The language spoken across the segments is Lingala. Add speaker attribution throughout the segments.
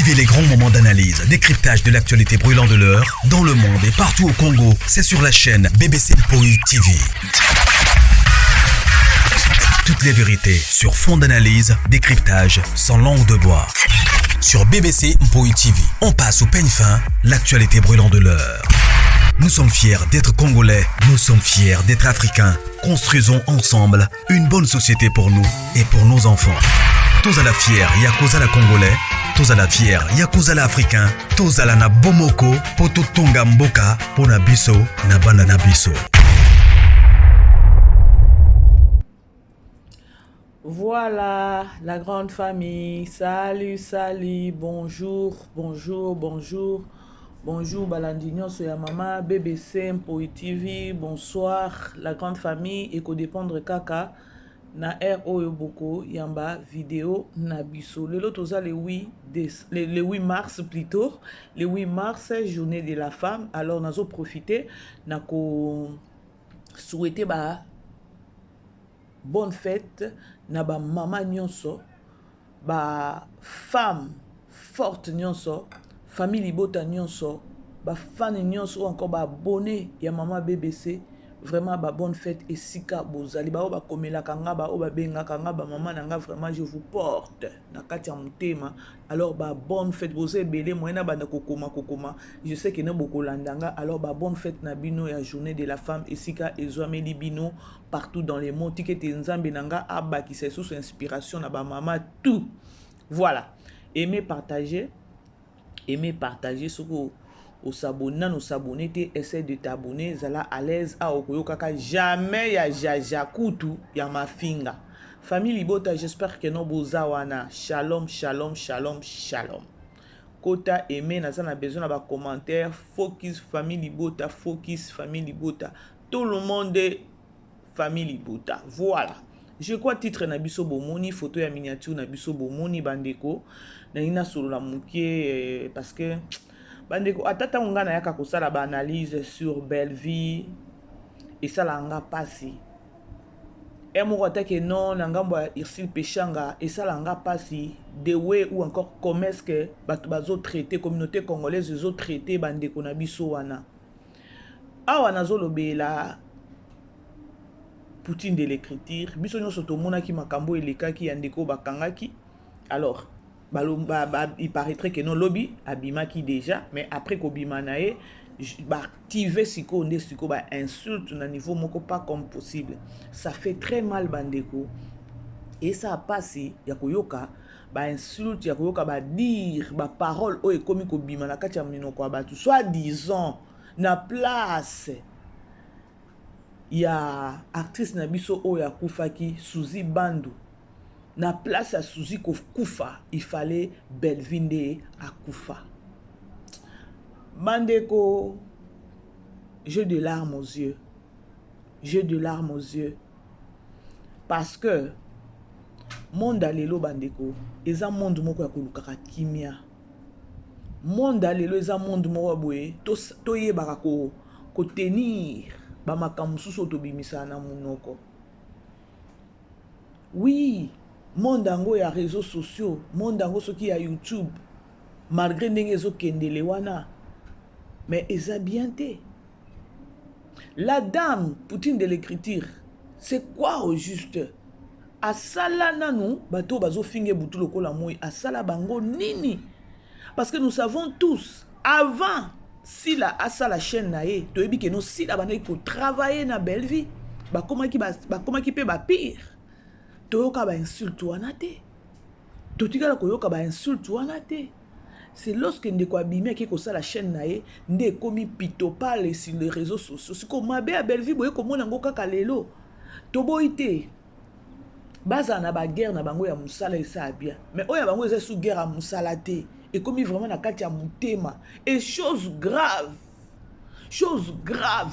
Speaker 1: Vivez les grands moments d'analyse, décryptage de l'actualité brûlant de l'heure, dans le monde et partout au Congo. C'est sur la chaîne BBC Mpoi TV. Toutes les vérités sur fond d'analyse, décryptage, sans langue de bois. Sur BBC Mpoi TV, on passe au peigne fin, l'actualité brûlant de l'heure. Nous sommes fiers d'être Congolais, nous sommes fiers d'être Africains. Construisons ensemble une bonne société pour nous et pour nos enfants. Tous à la fière, Yakozala Congolais, tous à la fière, Yakozala Africain, tous à la na Bomoko, Poto Tonga Mboka, Pona Biso, Nabanda Nabiso.
Speaker 2: Voilà la grande famille. Salut, salut, bonjour, bonjour, bonjour. Bonjour Balandinho Soya Mama, BBC Mpoi TV, bonsoir la grande famille. Eko dépendre kaka na RO Boko Yamba vidéo Nabiso. Le lot le 8 mars plutôt, le 8 mars journée de la femme. Alors nous avons profité nako souhaiter ba bonne fête na ba mama nyonso, ba femme forte nyonso, famille libota nyonso, ba fan nyonso ou encore ba abonné ya mama BBC. Vraiment ba bonne fête et sika bozali ba oba komela kanga ba oba benga kanga ba maman nanga, vraiment je vous porte na kati ya mutema. Alors ba bonne fête bozé belé moyena ba kokoma je sais que na boko landanga. Alors ba bonne fête na bino ya journée de la femme et sika ezwameli bino partout dans les mondes tikete nzambe nanga aba qui c'est sous inspiration na ba maman tout. Voilà, aimez partager ce que au s'abonner, nous s'abonner, essaie de t'abonner, zala à l'aise, à okoyo kaka, jamais ya jaja kutu ya ma finga. Famille Libota, j'espère que non bozawana. Shalom, shalom, shalom, shalom. Kota aimé, n'a besoin de commentaire. Focus famille Libota, focus famille Libota. Tout le monde est famille Libota. Voilà. Je crois titre Nabiso Bomoni, photo ya miniature Nabiso Bomoni bandeko. Na ina sur la moukie parce que bandeko atata nga na yaka kosala ba analyse sur Belleville et ça la nga pasi et mo que non na ngambo ya Irsil Pechanga et ça la nga pasi de way ou encore comment est-ce que bato bazo traiter communauté congolaise zo traiter bandeko na biso wana awa nazo lobela Poutine de l'écriture biso nyonso to mona ki makambo elekaki ya ndeko bakangaki. Alors il paraîtrait que non lobby abimaki déjà, mais après kobimanae activer siko nde siko ba insulte na niveau moko pas comme possible. Ça fait très mal bandeko et ça a passé ya koyoka ba insulte ya koyoka ba dire ba parole o ekomi kobima na kati ya minoko ba tout soit disant na place ya actrice na biso o ya kufaki Suzy Bandu. Na place à Suzy Koufa, il fallait Belvinde à Koufa. Bandeko, j'ai de larmes aux yeux. J'ai de larmes aux yeux. Parce que, monde alelo bandeko, eza monde moko ya kolukaka kimia. Monde alelo eza monde moko boye, to yebaka ko tenir ba makambo susu to bimisa na munoko. Oui, monde ango ya réseaux sociaux, monde ango soki ya YouTube, malgré ndenge zo kendele wana, mais eza bien te. La dame Poutine de l'écriture, c'est quoi au juste? Asala nanu bato bazo finge butu lokola moi, asala bango nini? Parce que nous savons tous, avant si la asala chaîne nae, to ebi que no si la bana ko travailler na belle vie, ba koma ki pe ba pire. Toyoka ba insulte wana te. Totikala koyoka ba insulte wana te. C'est lorsque ndeko abimé ki ko sa la chaîne nae, nde komi pitopale sur les réseaux sociaux. Siko mabe a Belleville boye ko mona ngo kaka lelo. Toboite. Baza na ba guerre na bango ya musala esa bien. Mais oya bango eza sous guerre à musala te. Et komi vraiment na kati ya mutema. Et chose grave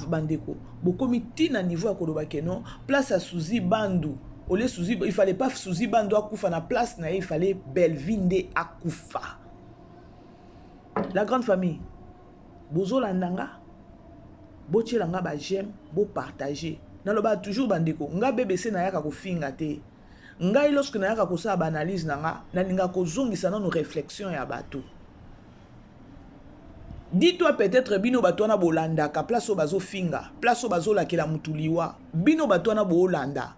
Speaker 2: bandeko. Bokomi tina niveau ya koloba keno, place à Suzy Bandu. Il fallait pas Suzy Bandu akufa na place na il fallait Belvinde akufa. La grande famille, bozo landanga, boche langa ba j'aime, bo partager. Naloba toujours bandeko, nga BBC na yaka ko finga te. Nga lorsque na yaka ko sa ba analyse nanga, na linga ko zongisa na no réflexion ya bato. Dis-toi peut-être bino batwana bolanda ka place au bazo finga, place au bazo la ke la mutuliwa, bino batwana bolanda.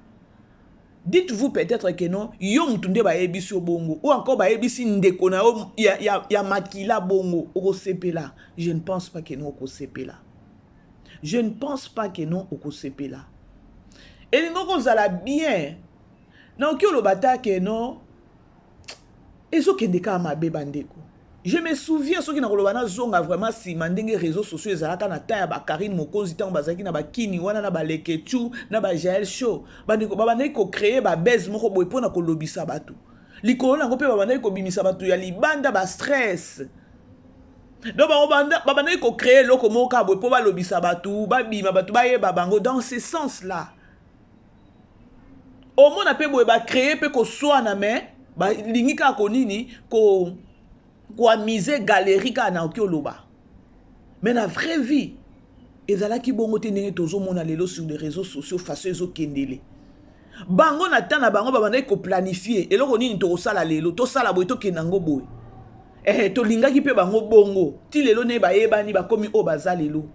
Speaker 2: Dites-vous peut-être que non, yo mutunde ba ebisi bongo ou encore ba ebisi ndeko na ya makila bongo oko sepela. Je ne pense pas que non oko sepela. Je ne pense pas que non oko sepela. Et nous ko zala bien. Na ki lo bata que non. Ezo kendeka mabe bandeko. Je me souviens ceux qui n'ont pas zonga vraiment si mandenge réseaux sociaux ezalaka na ta ya ba Karine Mokonzi tango bazaki na ba Kini wana na ba Leketu na ba Jael Show bandeko babandaki ko créer ba base moko boy pona ko lobisa bato likolo nango pe babandaki ko bimisa bato ya libanda ba stress donc babandaki ko créer loko moko boy po ba lobisa bato ba bima bato ba yeba bango dans ce sens là au moins na pe boy ba créer pe ko swana mais ba lingika ko nini ko quoi miser galerie ka na okioloba mais la vraie vie ezalaki bongo te ndenge tozomona lelo sur les réseaux sociaux façon ezokendele bango na tana bango babandaki ko planifier eloko nini tokosala lelo tosala boye tokenda ngo boye tolingaki pe bango bongo ti lelo ne bayebani bakomi o baza lelo.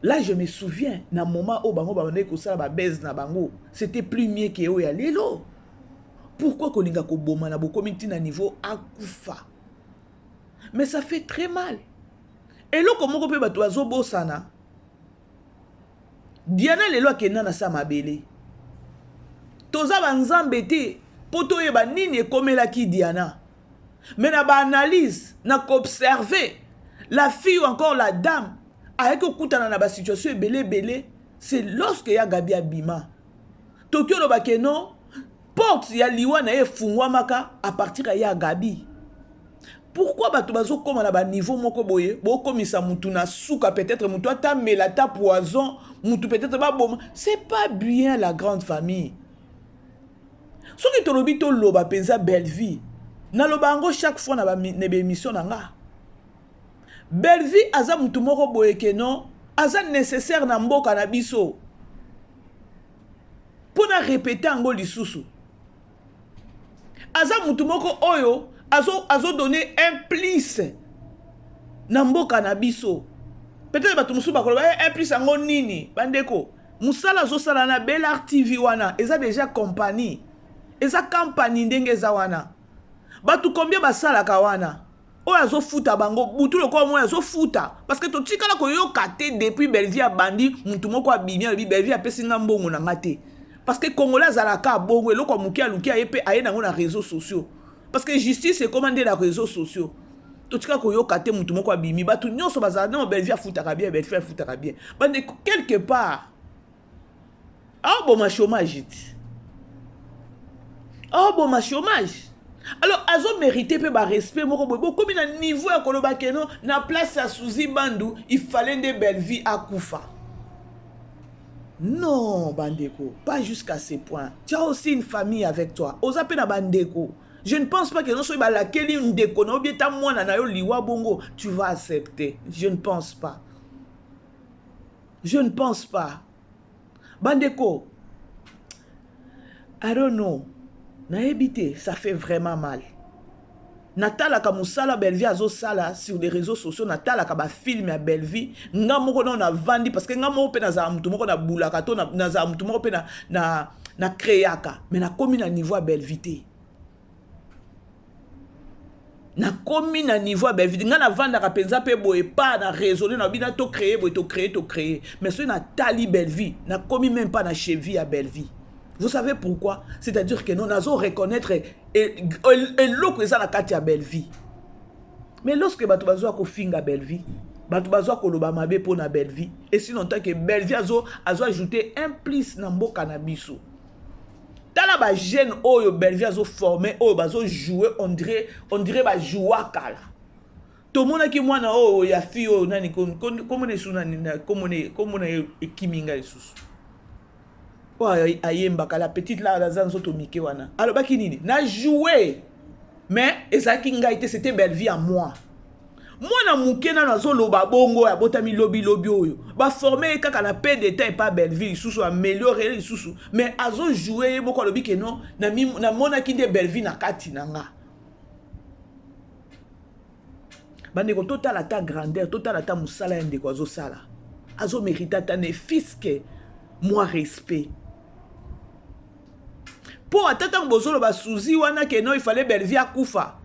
Speaker 2: Là je me souviens na moment o bango babandaki kosala ba baise na bango c'était plus mieux que o ya lelo. Pourquoi kolinga ko boma na bokomi ti na niveau akufa. Mais ça fait très mal. Et là, comment on peut battre oiseau bosana? Diana le loi kena na sa mabele. Toza banzambe te poto yeba nini ekomela ki Diana. Mais na ba analyse, na observer la fille ou encore la dame avec okutana na ba situation belé, c'est lorsque ya Gabi abima. Tokyo lo bakeno porte ya liwa na efungwa maka à partir ya Gabi. Pourquoi bato bazo comme na ba niveau moko boye bo komisa mutu na souka peut-être mutu ata melata poison mutu peut-être ba boma c'est pas bien la grande famille ce qui te lobi to loba penza belle vie na lobango chaque fois na ba émission na nga belle vie aza mutu moko boye ke non aza nécessaire na mboka na biso pour na répéter ngo lisusu aza mutu moko oyo azo donné un plice na mboka na biso peut-être bato musu bakoloba un plice ango nini bandeko musala zo sala na Belar TV wana eza déjà compagnie eza compagnie ndenge eza wana bato combien basala ka wana oyo azo futa bango butu loko mo azo futa parce que to tikala ko yo kate depuis Belvie bandi mutu moko abimi abi Belvie apesi nga mbongo na ngate parce que congolais azalaka bongo eloko mukia lukia yepe aye nango na réseaux sociaux. Parce que justice est commandée dans les réseaux sociaux. Tout ce que yo kate mutu moko abimi batu nyonso bazala non Belvie futaka bien Belvie futaka bien. Bande quelque part. Ah bon ma chômage. Ah bon ma chômage. Alors azo mérité pe ba respect moko boy comme na niveau ya koloba keno na place ya Suzy Bandu il fallait de Belvie akufa. Non bandeko, pas jusqu'à ce point. Tu as aussi une famille avec toi. Oza pe na bandeko. Je ne pense pas que non soit la keli ndeko na obieta mwana na yo liwa bongo, tu vas accepter. Je ne pense pas. Je ne pense pas. Bandeko, I don't know. Na ebité, ça fait vraiment mal. Natala ka musala Belvie azo sala sur les réseaux sociaux, Natala ka ba film ya Belvie, nga moko na vandi parce que nga moko pe na za mutu moko na bulaka to na za mutu moko pe na créaka, mais na komi na niveau ya Belvie. Na komi na niveau ya Belvie, nga na vanda ka penza pe boye pas na raisonner na bina to créer boye to créer, mais so na tali Belvie, na komi même pas na cheville ya Belvie. Vous savez pourquoi? C'est-à-dire que nous avons reconnaître et l'autre est à la carte à Belvie. Mais lorsque batu bazwa ko finga Belvie, batu bazwa ko loba mabe pour na Belvie, et sinon tant que Belvie azo ajouté un plus na mboka na biso. Tala ba jeune oyo Belvie azo formé oyo bazo jouer on dirait ba joua kala. To mona ki mwana oyo ya fio nani comme ne suna ni comme ne ekiminga isusu. Ayemba la petite là dans un mike wana alors baki nini na jouer mais ezaki ngaite c'était Belvie à moi na muke na nazo loba bongo ya botami lobby oyo ba former kaka na peu de temps et pas Belvie susu améliorer susu mais azo jouer boko lobi ke non na mona ki de Belvie na kati nanga bandeko total ata grandeur total ata musala ya ndeko azosala azomérite ata ne fiske moi respect po ata ntango bozoloba Suzy wana ke non il fallait Bellevie akufa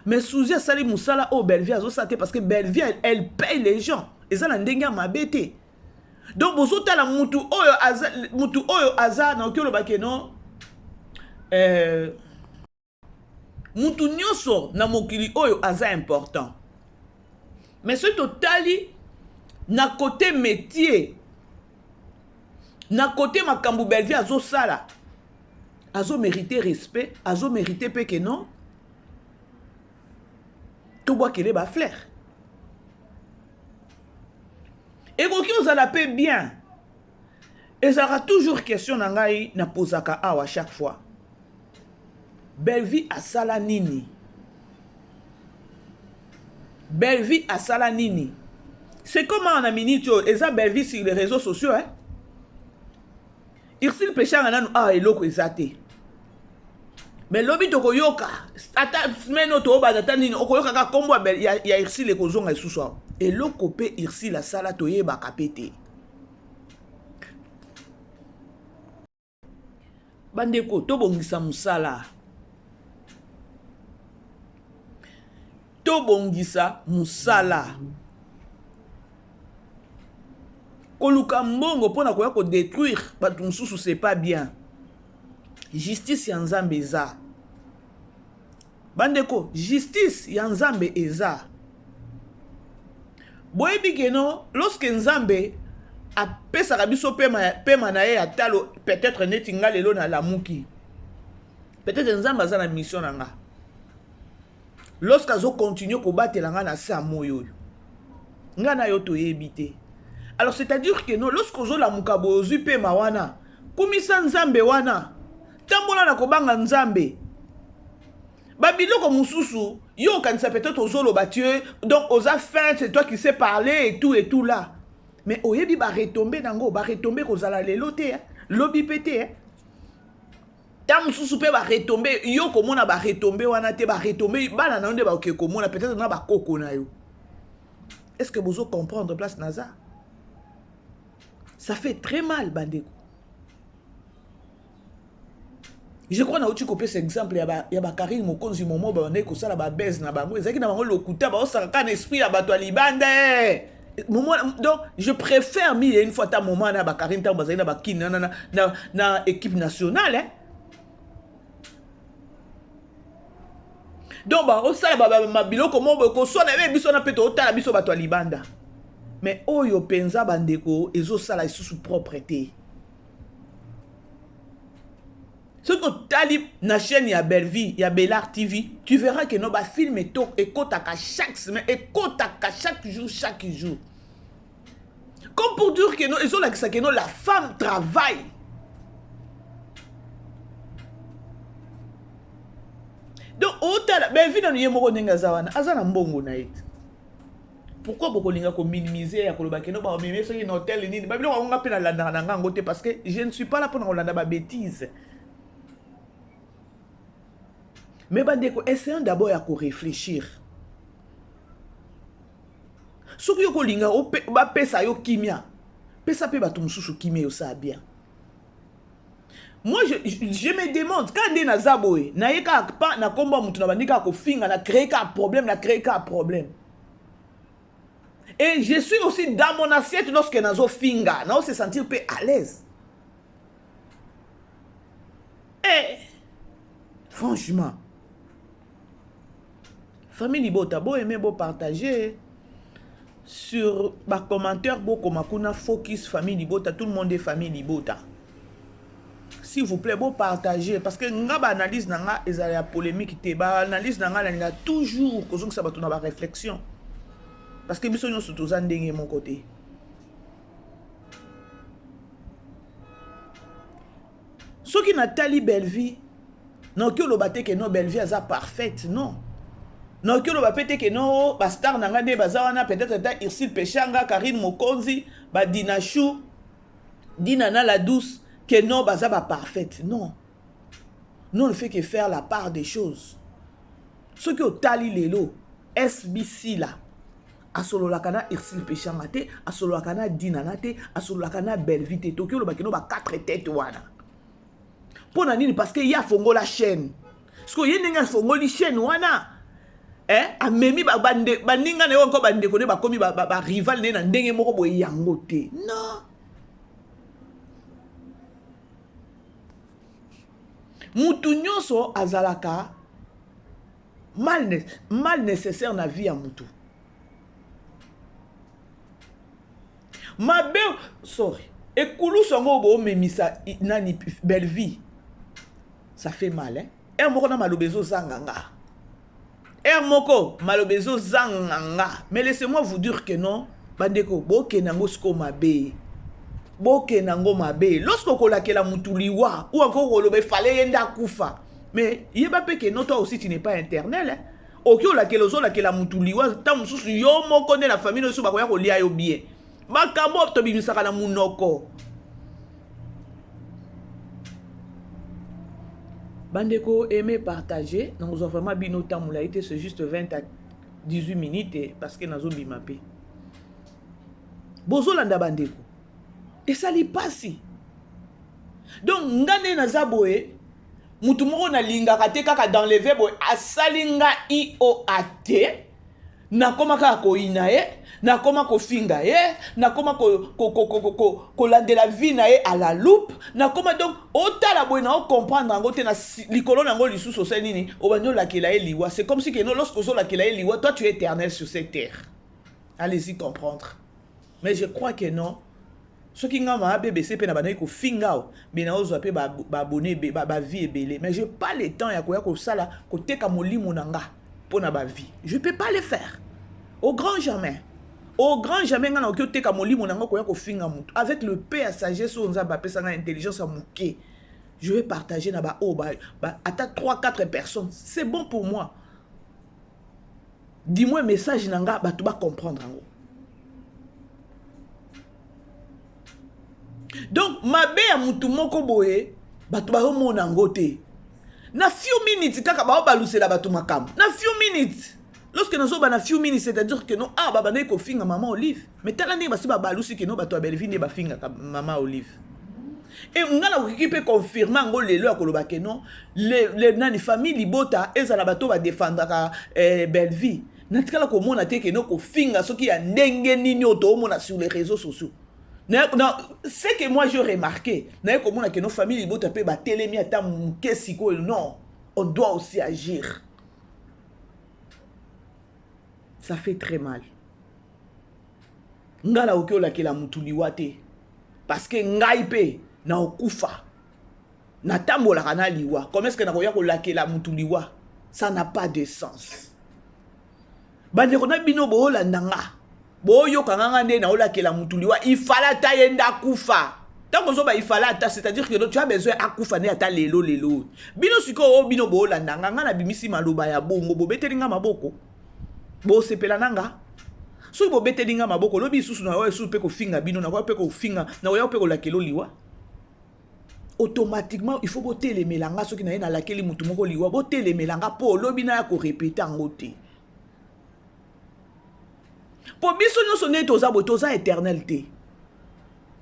Speaker 2: mais Suzy asali musala oyo Bellevie azosala te parce que Bellevie elle paye les gens eza na ndenge ya mabe te donc bozotala mutu oyo aza na oki oloba ke non mutu nyonso na mokili oyo aza important mais soki totali na côté métier na côté makambo Bellevie azosala azomérite respect azomérite pe ke non tobwakele bafleur ekoki ozala pe bien ezalaka toujours question na ngai napozaka awa chaque fois Bellevie asala nini Bellevie asala nini c'est comment on a minute eza Bellevie sur les réseaux sociaux hein Ursule Péchanga nanu eloko eza te mais lobi tokoyoka ata semaine oyo toyobaka ata nini okoyoka kaka kombo ya Ursule ekozonga lisusu awa eloko mpe Ursule asala toyebaka mpe te bandeko tobongisa musala tobongisa musala koluka mbongo mpona koya kodétruire bato mosusu c'est pas bien justice ya nzambe eza bandeko justice ya nzambe eza boyebi keno lorsque nzambe apesaka biso pema na ye ya talo peut-être neti nga lelo na lamuki peut-être nzambe aza na mission na nga lorsque azokontinue kobatela nga na se ya moyo oyo nga na yo toyebi te alors c'est-à-dire que non lorsque ozolamuka boye ozwi pema wana kumisa nzambe wana tambola na kobanga nzambe babiloko mosusu yo okanisa peut-être ozoloba tie donc oza fin c'est toi qui sais parler et tout là mais oyebi baretombe nango baretombe kozala lelo te lobi pe te ta mosusu mpe baretombe yo komona baretombe wana te baretombe bana na yo nde baoke komona peut-être na bakoko na yo est-ce que bozo comprendre place naza ça fait très mal bandeko je crois na uti kopé cet exemple ya ba Karine Mokonzi momo ba ndeko sala ba base na bango ezaki na bango lokuta ba osaka na esprit ya bato libanda donc je préfère mille une fois ta moment na ba Karine ta bazali na ba kin na équipe nationale donc ba osala ba biloko mo ko so na biso na peto otala biso bato libanda mais oyo penza bandeko ezosala isusu propreté ce que tu na chaîne ya Bellevie ya Bellard TV tu verras que nos film et kotaka chaque semaine et kotaka chaque jour comme pour dire que nous ils ont que la femme travaille donc otala Bellevie na yemoko ndenga zawana azana mbongo na it pourquoi beaucoup linga ko minimiser ya koloba keno ba meme so in hôtel nini ba biloko nga pe na landa na ngango te parce que je ne suis pas là pour landa ba bêtise mais bandeko essayons d'abord à réfléchir ce que yo linga o ba pesa yo kimia pesa pe ba tumususu kimia yo ça bien moi je me demande quand ndé na zaboé na yeka pa na komba mutu na bandika ko finga na créer un problème et je suis aussi dans mon assiette lorsque nazo finga na se sentir peu à l'aise et franchement famille Libota beau aimer beau partager sur ba commentaire beau comme kuna focus famille Libota tout le monde est famille Libota s'il vous plaît beau partager parce que nga ba analyse nanga ezala ya polémique te ba analyse nanga na toujours kozonga sa bato na ba réflexion parce que biso nyo surtout ndenge mon côté ce qui Nathalie Bellevie non que le baté que non Bellevie aza parfaite non non que le baté que non ba star nanga de bazawana peut-être ta Ursule Péchanga Karine Mokonzi ba Dinachou Dinana la douce que non baza ba parfaite non non ne fait que faire la part des choses ce que au tali lelo SBC là asololaka na Irsil Péchanga te, asololaka na Dinana te, asololaka na Belleville te, toki oloba keno ba 4 têtes wana. Pona nini parce que ya fongo la chaîne. Parce que yenga fongo li chaîne wana. Amemi bande baninga na yo encore bande ko ne ba komi ba rival ne na ndenge moko boye yango te. Non. Mutu nyonso azalaka mal nécessaire na vie ya mutu. Mabe, sorry. Et koulou songo bo memisa nani Belleville. Ça fait mal, hein? Et moko na malobezo zanganga. Et moko malobezo zanganga. Mais laissez-moi vous dire que non, bandeko boke nango sko mabe. Boke nango mabe. Lorsque kolakela mutuliwa ou encore kolobe fallait yenda kufa. Mais yeba pe que non toi aussi tu n'es pas internel, hein? Ok olakela ozo lakela mutuliwa ta mususu yo moko ne la famille no so bakoya kolia yo bien. Makambo to bimisaka na munoko. Bandeko aimer partager, nous avons vraiment bino tamula été c'est juste 20 à 18 minutes parce que nazo bimapé. Bozo landa bandeko. Et ça li passi. Donc ngane na zaboé mutu moko na lingaka te kaka d'enlever boy asalinga IOAT na koma ka ko inae na koma ko finga na koma ko la de la vie na à la loupe na koma donc otala boy na comprendre ngo te na likolo na ngo lisusu so nini o banyo la kela liwa. C'est comme si que non lorsque so la kela liwa toi tu es éternel sur cette terre. Allez-y comprendre. Mais je crois que non. Ce qui ngama BBC pe na bana ko finga mais na ozo pe ba abonné ba vie ebele mais j'ai pas le temps ya ko sala ko teka molimo nanga pour na ba vie. Je peux pas le faire. Au grand jamais. Au grand jamais ngana ko teka molimo nanga ko finga mutu avec le paix à sagesse on za ba pesa na intelligence à muke. Je vais partager na ba ata 3-4 personnes. C'est bon pour moi. Dis-moi un message nanga ba tu vas comprendre ngo. Donc mabe ya mutu moko boye batu ba mona ngote na few minutes kaka ba balusela batu makam na few minutes lorsque nous sommes na few minutes c'est-à-dire que non baba na ko finga maman Olive mais tala ni basi ba balusi que non batu a Belleville ne ba finga maman Olive et ngala ko kipe confirmer ngo lelo akoloba que non les nani famille libota ezala batu ba défendre ka Belleville na tikala ko mona te que non ko finga soki ya ndenge nini oto mona sur les réseaux sociaux. Non, c'est que moi j'ai remarqué, que nos familles non, on doit aussi agir. Ça fait très mal. Ngala okola ke la mutuliwa te parce que ngaipe na okufa. Na tambola kana liwa. Comment est-ce que na koya ko la ke la mutuliwa? Ça n'a pas de sens. Bande ko na bino bo landanga. Boyo kanganga nde na ola ke la mutuliwa il fallait ta yenda kufa tant que zoba il fallait ta c'est-à-dire que tu as besoin akufa ne ata lelo bino siko o bino bo landa nganga na bimisi maloba ya bongo bo betelinga maboko bo sepela nanga so bo betelinga maboko lobi susu na yo susu pe ko finga bino na ko pe ko finga na yo pe ko la kelo liwa automatiquement il faut bo telemelanga soki na ye na la keli mutu moko liwa bo telemelanga po lobi na ya ko répéter ngote. Pour biso nyonso ne toza bo toza éternalité.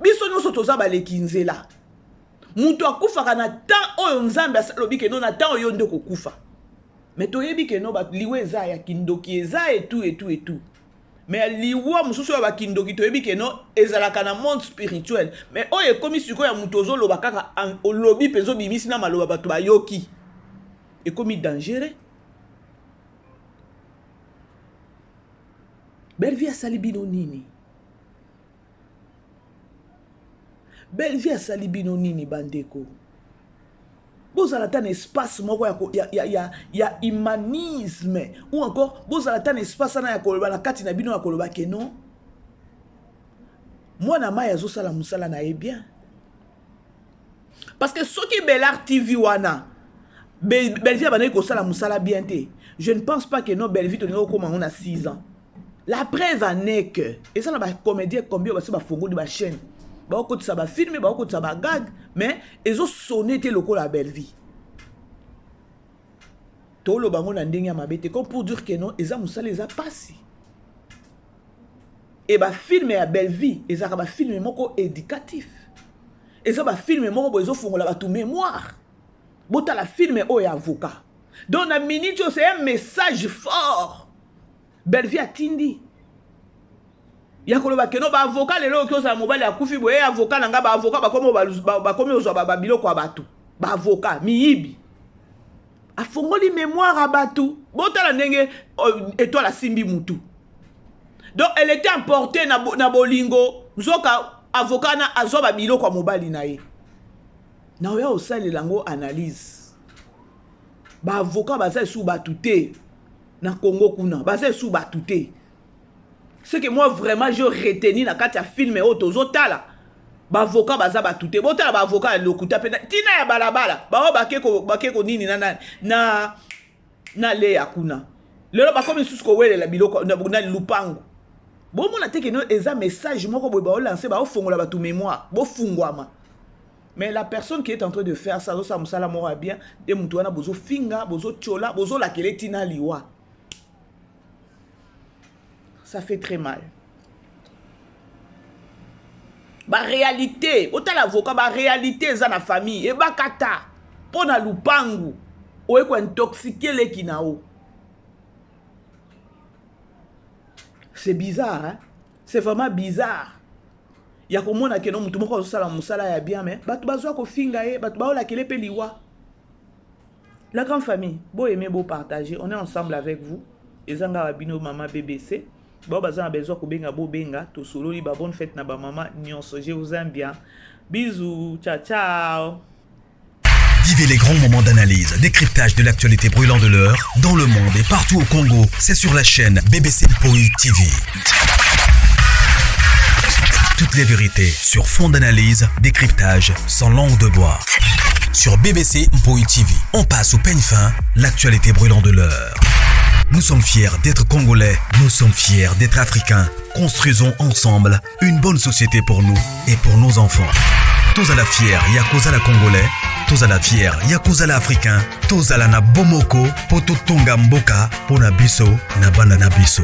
Speaker 2: Biso nyonso toza ba lekinzela. Mutu akufaka na temps oyo nzambe asalobi ke non na temps oyo ndeko kufa. Mais toyebi ke non ba liwe eza ya kindoki eza et tout. Mais liwa mususu ya ba kindoki toyebi ke non ezalaka na monde spirituel. Mais oyo komi siko ya mutu ozo loba kaka olobi pezo bimisi na maloba bato ba yoki. Et komi dangereux. Belleville a salibino nini? Belleville a salibino nini bandeko? Bozala tan espace moko ya humanisme ou encore bozala tan espace na ya koloba na kati na bino ya koloba ke non. Moi na maya zo sala musala na bien. Parce que soki Belar TV wana Belleville bana ko sala musala bien te. Je ne pense pas que non Belleville to comme on a 6 ans. La preuve en est que, et ça, les comédiens, combien de fonds de ma chaîne, ça va filmer, ça va gag, mais ils ont sonné tes locaux à Belleville. tolo bango na ndenge ya mabete comme pour dire que non eza musala eza pasi et ba film ya belle vie eza ba film moko éducatif eza ba film moko bozo fungola ba tout mémoire bota la film o ya avocat donc na minute c'est un message fort belle vie atindi ya koloba keno ba avocat lelo ki oza mobali akufi boye avocat nanga ba avocat ba komi ozwa ba biloko ya bato ba avocat miyibi afongoli mémoire à batu botala ndenge étoile simbi mutu donc elle était emportée na bolingo nzoka avocat na azwa ba biloko ya mobali na ye na oya osali lango analyse ba avocat baza sous batute na Congo kuna baza sous batute. Ce que moi vraiment je retenu na kati ya film o tozotala ba avocat baza batute botala ba avocat lokuta pena tina ya balabala ba bakeko nini na le yakuna lelo ba komi susko wele la biloko na lupango bon mona te que no eza message moko boy ba lancer ba ofongola ba tout mémoire bo fungwama. Mais la personne qui est en train de faire ça ça musala mora bien de mutu wana bozo finga bozo chola bozo la kele tina liwa. Ça fait très mal. Ba réalité, autant l'avocat, ba réalité za na famille, et ba kata, pona lupangu, ou ko intoxiquer les kinao. C'est bizarre, hein? C'est vraiment bizarre. Ya komona ke no mutu moko sala musala ya bien mais batu bazwa ko finga e, batu ba ola kele pe liwa. La grande famille, beau aimer, beau partager, on est ensemble avec vous. Ezanga wabino mama BBC. Bon, bazan besoin ko benga bo benga to solo li ba bonne fête na ba maman nyonso. Je vous aime bien. Bisous, ciao ciao.
Speaker 1: Vivez les grands moments d'analyse, décryptage de l'actualité brûlante de l'heure dans le monde et partout au Congo. C'est sur la chaîne BBC Mpoï TV. Toutes les vérités sur fond d'analyse, décryptage sans langue de bois. Sur BBC Mpoï TV, on passe au peigne fin l'actualité brûlante de l'heure. Nous sommes fiers d'être Congolais, nous sommes fiers d'être Africains. Construisons ensemble une bonne société pour nous et pour nos enfants. Tous à la fière, Yakoza la Congolais, tous à la fière, Yakoza la Africain, tous à la na Bomoko, Poto Tonga Mboka, Pona Biso, na Banda na Biso.